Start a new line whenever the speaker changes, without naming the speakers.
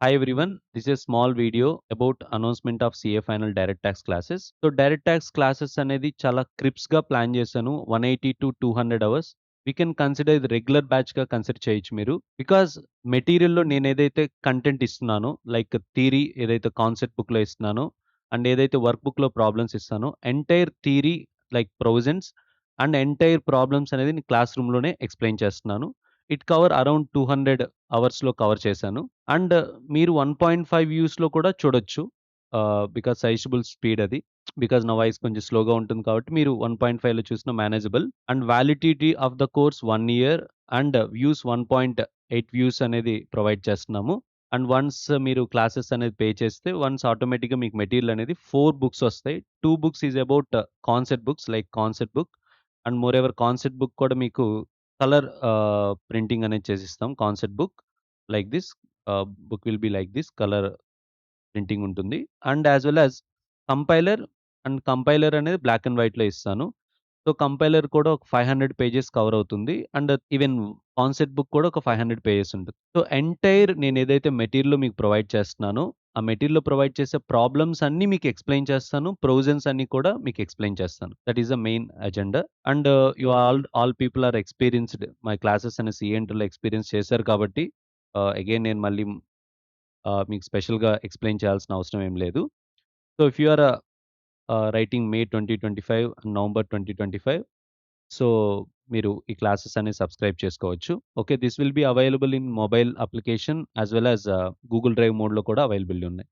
Hi everyone, this is a small video about announcement of CA Final direct tax classes. So direct tax classes అనేది చాలా క్రిప్స్ గా plan చేశాను. 180 to 200 hours. We can consider ఇది regular batch గా consider చేయొచ్చు మీరు. Because మెటీరియల్లో నేను ఏదైతే కంటెంట్ ఇస్తున్నానో లైక్ థియరీ ఏదైతే కాన్సెప్ట్ బుక్ లో ఇస్తున్నానో అండ్ ఏదైతే వర్క్ బుక్ లో ప్రాబ్లమ్స్ ఇస్తానో entire theory like provisions and entire problems అనేది నేను క్లాస్ రూమ్ లోనే ఎక్స్ప్లెయిన్ చేస్తున్నాను. ఇట్ కవర్ అరౌండ్ 200 అవర్స్‌లో కవర్ చేశాను. అండ్ మీరు 1.5 వ్యూస్‌లో కూడా చూడొచ్చు. బికాజ్ సజెషబుల్ స్పీడ్ అది. బికాజ్ నా వాయిస్ కొంచెం స్లోగా ఉంటుంది కాబట్టి మీరు 1.5లో చూసినా manageable. And validity of the course 1 year and views 1.8 views అనేది ప్రొవైడ్ చేస్తున్నాము. అండ్ వన్స్ మీరు క్లాసెస్ అనేది పే చేస్తే వన్స్ ఆటోమేటిక్‌గా మీకు మెటీరియల్ అనేది 4 బుక్స్ వస్తాయి. 2 books is about concept books like concept book and moreover concept book కూడా మీకు కలర్ ప్రింటింగ్ అనేది చేసిస్తాం. Concept book like this book will be like this colour printing ఉంటుంది. And as well as compiler and compiler అనేది black and వైట్‌లో ఇస్తాను. So, compiler కూడా ఒక 500 పేజెస్ కవర్ అవుతుంది. అండ్ ఈవెన్ కాన్సెప్ట్ బుక్ కూడా ఒక 500 పేజెస్ ఉంటుంది. సో, ఎంటైర్ నేనేదైతే మెటీరియల్ మీకు ప్రొవైడ్ చేస్తున్నానో, ఆ మెటీరియల్‌లో ప్రొవైడ్ చేసే ప్రాబ్లమ్స్ అన్నీ మీకు ఎక్స్‌ప్లెయిన్ చేస్తాను. ప్రొవిజన్స్ అన్నీ కూడా మీకు ఎక్స్‌ప్లెయిన్ చేస్తాను. That is the main agenda. And you all people are experienced. My classes అనే సీఎన్‌టీలో ఎక్స్‌పీరియన్స్ చేశారు కాబట్టి అగైన్ నేను మళ్ళీ మీకు స్పెషల్‌గా ఎక్స్‌ప్లెయిన్ చేయాల్సిన అవసరం ఏం లేదు. So, if you are writing May 2025 November 2025 so, మీరు ఈ క్లాసెస్ అనేవి సబ్స్క్రైబ్ చేసుకోవచ్చు. Okay. This will be available in mobile application as well as Google drive మోడ్‌లో కూడా అవైలబుల్ ఉన్నాయి.